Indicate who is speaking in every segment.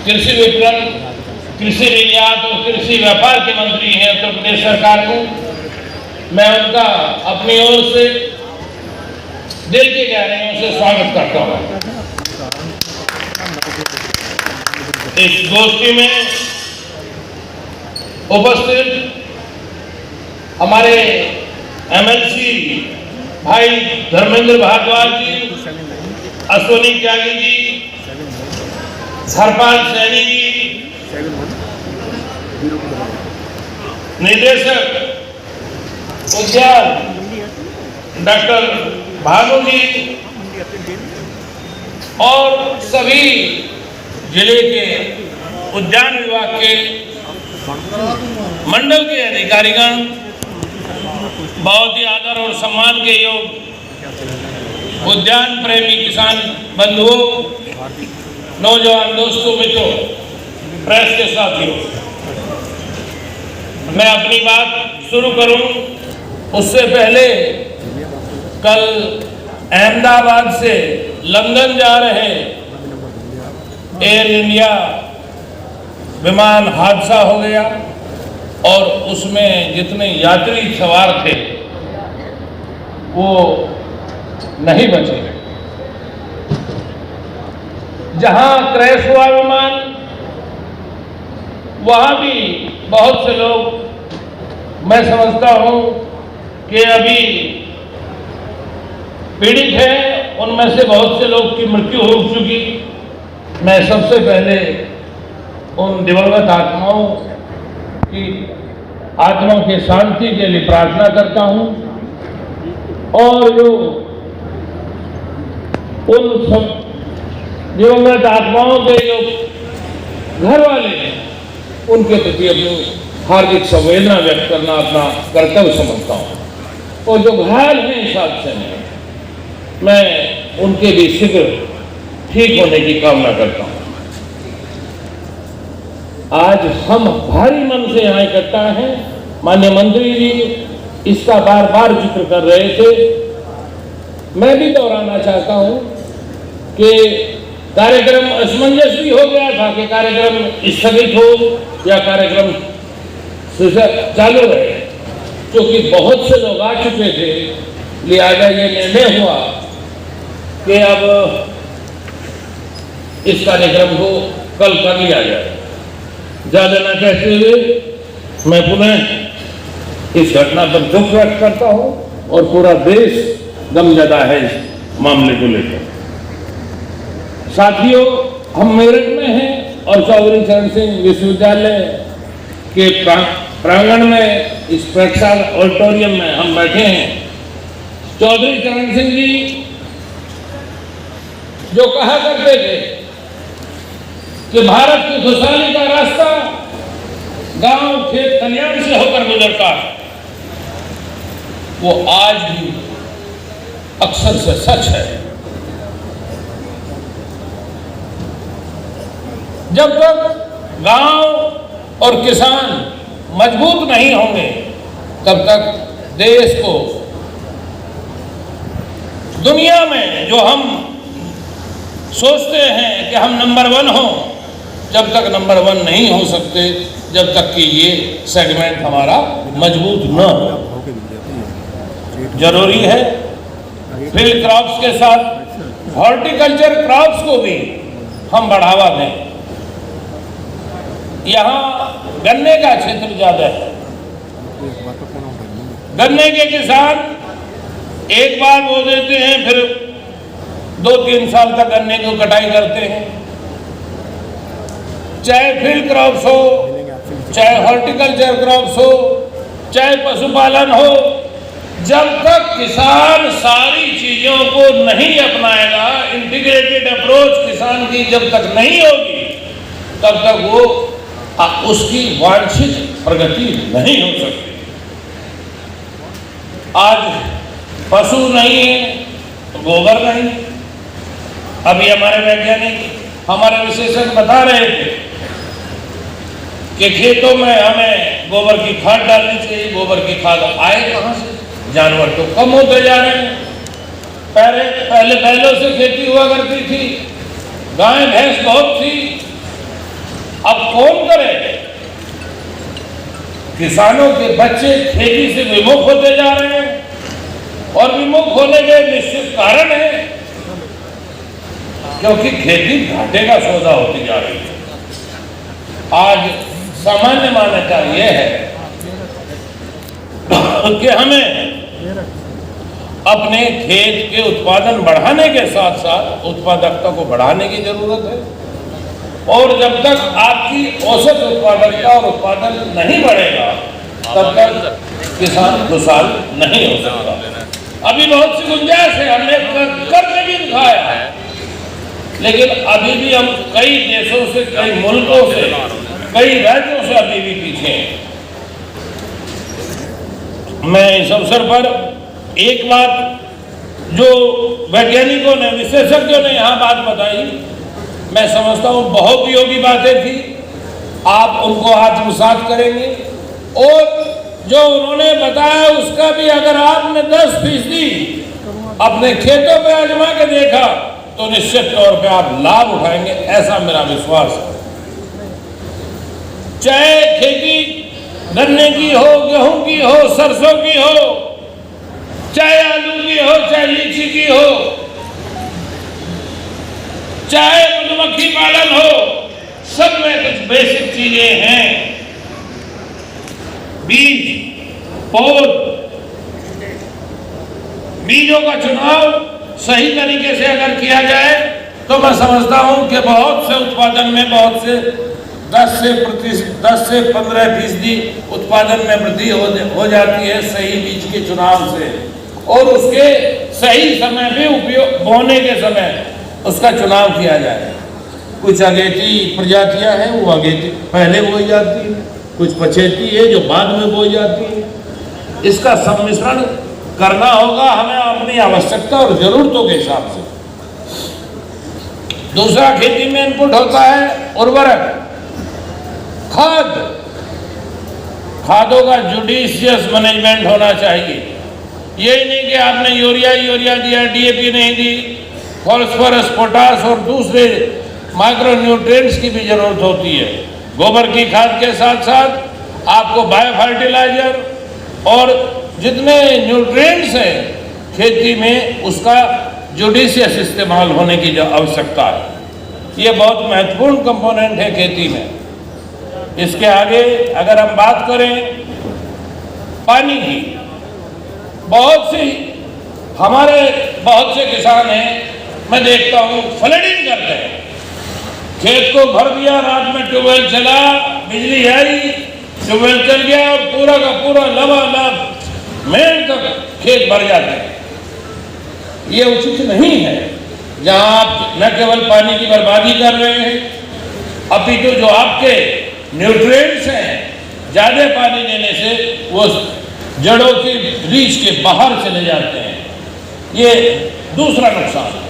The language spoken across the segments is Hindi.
Speaker 1: कृषि विपणन, कृषि निर्यात और कृषि व्यापार के मंत्री हैं उत्तर प्रदेश सरकार में। मैं उनका अपनी ओर से दिल की गहराइयों से स्वागत करता हूं। इस गोष्ठी में उपस्थित हमारे एमएलसी भाई धर्मेंद्र भारद्वाज जी, अश्विनी त्यागी जी, हरपाल सैनी जी, निदेशक उद्यान डॉक्टर भानु जी और सभी जिले के उद्यान विभाग के मंडल के अधिकारीगण, बहुत ही आदर और सम्मान के योग उद्यान प्रेमी किसान बंधुओं, नौजवान दोस्तों, मित्रों, प्रेस के साथियों, मैं अपनी बात शुरू करूं उससे पहले कल अहमदाबाद से लंदन जा रहे एयर इंडिया विमान हादसा हो गया और उसमें जितने यात्री सवार थे वो नहीं बचे। जहां क्रैश हुआ विमान वहां भी बहुत से लोग, मैं समझता हूं कि अभी पीड़ित हैं, उनमें से बहुत से लोग की मृत्यु हो चुकी। मैं सबसे पहले उन दिवंगत आत्माओं की आत्मा की शांति के लिए प्रार्थना करता हूं और जो उन सब दिवंगत आत्माओं के जो घर वाले हैं उनके प्रति अपनी हार्दिक संवेदना व्यक्त करना अपना कर्तव्य समझता हूं। और जो घायल हैं इस हादसे में, मैं उनके भी शीघ्र ठीक होने की कामना करता हूं। आज हम भारी मन से यहाँ इकट्ठा हैं। माननीय मंत्री जी इसका बार बार जिक्र कर रहे थे। मैं भी दोहराना चाहता हूं कि कार्यक्रम असमंजस भी हो गया था कि कार्यक्रम स्थगित हो या कार्यक्रम चालू रहे, क्योंकि बहुत से लोग आ चुके थे। लिहाजा ये निर्णय हुआ कि अब इस कार्यक्रम को कल कर लिया जाए। ज्यादा न कहते हुए मैं पुनः इस घटना पर दुख व्यक्त करता हूं और पूरा देश गमजदा है इस मामले को लेकर। साथियों, हम मेरठ में हैं और चौधरी चरण सिंह विश्वविद्यालय के प्रांगण में इस प्रेक्षाल ऑडिटोरियम में हम बैठे हैं। चौधरी चरण सिंह जी जो कहा करते थे कि भारत की खुशहाली का रास्ता गांव, खेत, खलियान से होकर गुजरता है, वो आज भी अक्सर से सच है। जब तक गांव और किसान मजबूत नहीं होंगे तब तक देश को दुनिया में जो हम सोचते हैं कि हम नंबर 1 हो, जब तक नंबर 1 नहीं हो सकते जब तक कि ये सेगमेंट हमारा मजबूत न हो। जरूरी है फील्ड क्रॉप्स के साथ हॉर्टिकल्चर क्रॉप्स को भी हम बढ़ावा दें। यहाँ गन्ने का क्षेत्र ज्यादा है। गन्ने के किसान एक बार बो देते हैं, फिर 2-3 साल तक गन्ने की कटाई करते हैं। चाहे फील्ड क्रॉप्स हो, चाहे हॉर्टिकल्चर क्रॉप्स हो, चाहे पशुपालन हो, जब तक किसान सारी चीजों को नहीं अपनाएगा, इंटीग्रेटेड अप्रोच किसान की जब तक नहीं होगी, तब तक वो उसकी वांछित प्रगति नहीं हो सकती। आज पशु नहीं है तो गोबर नहीं। अभी हमारे वैज्ञानिक, हमारे विशेषज्ञ बता रहे थे कि खेतों में हमें गोबर की खाद डालनी चाहिए। गोबर की खाद आए कहां से? जानवर तो कम होते जा रहे हैं। पहले बैलों से खेती हुआ करती थी, गाय भैंस बहुत थी, अब कौन करे? किसानों के बच्चे खेती से विमुख होते जा रहे हैं और विमुख होने के निश्चित कारण है क्योंकि खेती घाटे का सौदा होती जा रही है। आज सामान्य मान्यता यह है कि हमें अपने खेत के उत्पादन बढ़ाने के साथ साथ उत्पादकता को बढ़ाने की जरूरत है और जब तक आपकी औसत उत्पादकता और उत्पादन नहीं बढ़ेगा तब तक किसान खुशहाल नहीं हो सकता। अभी बहुत सी गुंजाइश है, हमने करके भी दिखाया है, लेकिन अभी भी हम कई देशों से, कई मुल्कों से, कई राज्यों से अभी भी पीछे हैं। मैं इस अवसर पर एक बात जो वैज्ञानिकों ने, विशेषज्ञों ने यहाँ बात बताई, मैं समझता हूँ बहुत उपयोगी बातें थी। आप उनको आत्मसात करेंगे और जो उन्होंने बताया उसका भी अगर आपने 10% अपने खेतों पे आजमा के देखा तो निश्चित तौर पे आप लाभ उठाएंगे, ऐसा मेरा विश्वास है। चाहे खेती गन्ने की हो, गेहूं की हो, सरसों की हो, चाहे आलू की हो, चाहे लीची की हो, चाहे मधुमक्खी पालन हो, सब में कुछ बेसिक चीजें हैं। बीज, पौध, बीजों का चुनाव सही तरीके से अगर किया जाए तो मैं समझता हूं कि बहुत से उत्पादन में, बहुत से 10 से 15% उत्पादन में वृद्धि हो जाती है सही बीज के चुनाव से और उसके सही समय पे उपयोग, बोने के समय उसका चुनाव किया जाए। कुछ अगेती प्रजातियां हैं, वो अगेती पहले बोई जाती है, कुछ पछेती है जो बाद में बोई जाती है। इसका सम्मिश्रण करना होगा हमें अपनी आवश्यकता और जरूरतों के हिसाब से। दूसरा, खेती में इनपुट होता है उर्वरक, खाद। खादों का जुडिशियस मैनेजमेंट होना चाहिए। यही नहीं कि आपने यूरिया दिया, डीएपी नहीं दी, फॉस्फोरस, पोटास और दूसरे माइक्रो न्यूट्रिएंट्स की भी जरूरत होती है। गोबर की खाद के साथ साथ आपको बायो फर्टिलाइजर और जितने न्यूट्रिएंट्स हैं खेती में उसका जुडिशियस इस्तेमाल होने की आवश्यकता है। ये बहुत महत्वपूर्ण कंपोनेंट है खेती में। इसके आगे अगर हम बात करें पानी की, हमारे बहुत से किसान हैं, मैं देखता हूँ फ्लडिंग करते हैं, खेत को भर दिया, रात में ट्यूबवेल चला, बिजली आई, ट्यूबवेल चल गया और पूरा का पूरा लबालब मेल तक खेत भर जाते हैं। ये उचित नहीं है। जहां आप न केवल पानी की बर्बादी कर रहे हैं, अपितु जो आपके न्यूट्रिएंट्स हैं, ज्यादा पानी देने से वो जड़ों की रीच के बाहर चले जाते हैं। ये दूसरा नुकसान है।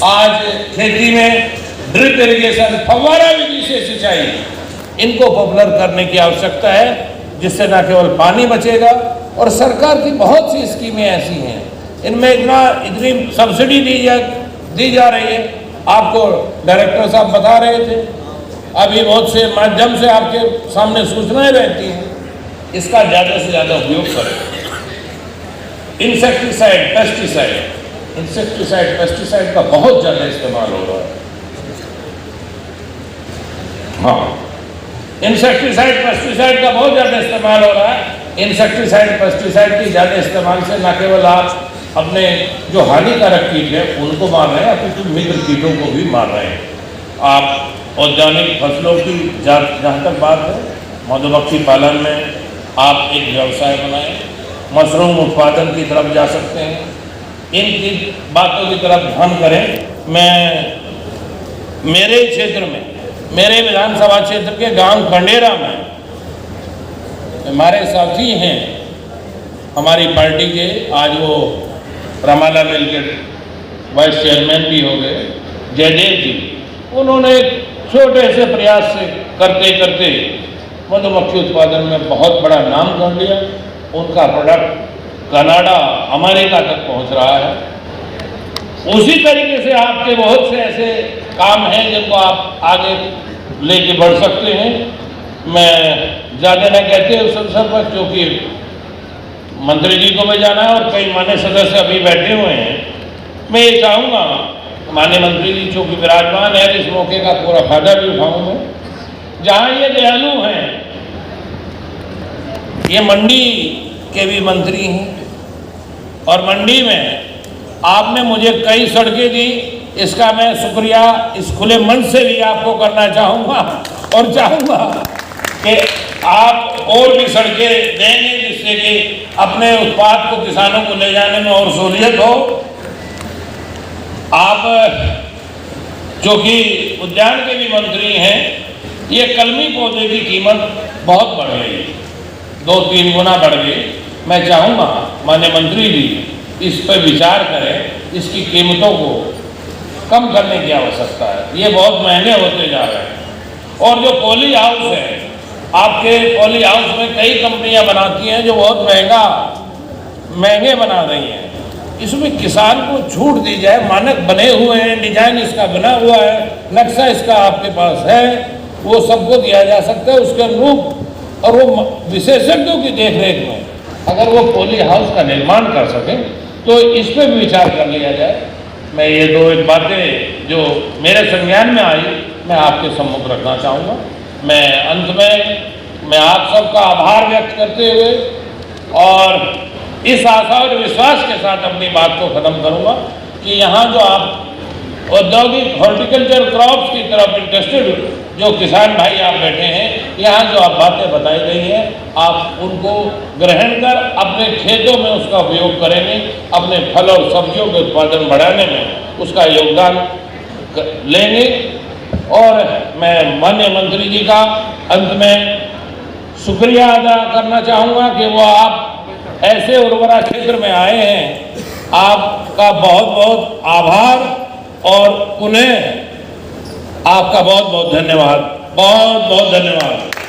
Speaker 1: आज खेती में ड्रिप इरिगेशन, फव्वारा विधि से सिंचाई, इनको पॉपुलर करने की आवश्यकता है, जिससे न केवल पानी बचेगा और सरकार की बहुत सी स्कीमें ऐसी हैं, इनमें इतनी सब्सिडी दी जा रही है। आपको डायरेक्टर साहब बता रहे थे, अभी बहुत से माध्यम से आपके सामने सूचनाएं रहती हैं, इसका ज़्यादा से ज़्यादा उपयोग करें। इंसेक्टिसाइड, पेस्टिसाइड का बहुत ज़्यादा इस्तेमाल हो रहा है। हाँ, इंसेक्टिसाइड, पेस्टिसाइड का बहुत ज़्यादा इस्तेमाल हो रहा है। इंसेक्टिसाइड, पेस्टिसाइड की ज़्यादा इस्तेमाल से न केवल आप अपने जो हानिकारक कीट हैं उनको मार रहे हैं, अपितु मित्र कीटों को भी मार रहे हैं। आप औद्यानिक फसलों की जहाँ तक बात है, मधुमक्खी पालन में आप एक व्यवसाय बनाएं, मशरूम उत्पादन की तरफ जा सकते हैं, इन बातों की तरफ ध्यान करें। मैं मेरे क्षेत्र में, मेरे विधानसभा क्षेत्र के गांव खंडेरा में हमारे साथी हैं, हमारी पार्टी के, आज वो रामाला मिल के वाइस चेयरमैन भी हो गए, जयदेव जी। उन्होंने एक छोटे से प्रयास से करते करते मधुमक्खी उत्पादन में बहुत बड़ा नाम कर लिया। उनका प्रोडक्ट कनाडा, अमेरिका तक पहुंच रहा है। उसी तरीके से आपके बहुत से ऐसे काम हैं जिनको आप आगे लेके बढ़ सकते हैं। मैं ज़्यादा न कहते उस अवसर पर, क्योंकि मंत्री जी को भी जाना है और कई मान्य सदस्य अभी बैठे हुए हैं। मैं ये चाहूँगा माननीय मंत्री जी चूँकि विराजमान है, इस मौके का पूरा फायदा भी उठाऊँ मैं। जहाँ ये दयालु हैं, ये मंडी के भी मंत्री हैं और मंडी में आपने मुझे कई सड़कें दी, इसका मैं शुक्रिया इस खुले मन से भी आपको करना चाहूँगा और चाहूँगा कि आप और भी सड़कें देंगे जिससे कि अपने उत्पाद को किसानों को ले जाने में और सहूलियत हो। आप जो कि उद्यान के भी मंत्री हैं, ये कलमी पौधे की कीमत बहुत बढ़ गई, 2-3 गुना बढ़ गई। मैं चाहूँगा माननीय मंत्री जी इस पर विचार करें, इसकी कीमतों को कम करने की आवश्यकता है। ये बहुत महंगे होते जा रहे हैं। और जो पॉली हाउस है, आपके पॉली हाउस में कई कंपनियां बनाती हैं जो बहुत महंगे बना रही हैं। इसमें किसान को छूट दी जाए, मानक बने हुए हैं, डिजाइन इसका बना हुआ है, नक्शा इसका आपके पास है, वो सबको दिया जा सकता है उसके अनुरूप। और वो विशेषज्ञों की देखरेख में अगर वो पॉली हाउस का निर्माण कर सकें तो इस पर भी विचार कर लिया जाए। मैं ये 2 बातें जो मेरे संज्ञान में आई, मैं आपके सम्मुख रखना चाहूँगा। मैं अंत में मैं आप सबका आभार व्यक्त करते हुए और इस आशा और विश्वास के साथ अपनी बात को ख़त्म करूँगा कि यहाँ जो आप औद्योगिक हॉर्टिकल्चर क्रॉप्स की तरफ इंटरेस्टेड जो किसान भाई आप बैठे हैं, यहाँ जो आप बातें बताई गई हैं, आप उनको ग्रहण कर अपने खेतों में उसका उपयोग करेंगे, अपने फल और सब्जियों के उत्पादन बढ़ाने में उसका योगदान लेंगे। और मैं माननीय मंत्री जी का अंत में शुक्रिया अदा करना चाहूँगा कि वो आप ऐसे उर्वरा क्षेत्र में आए हैं। आपका बहुत बहुत आभार और पुनः आपका बहुत बहुत धन्यवाद, बहुत बहुत धन्यवाद।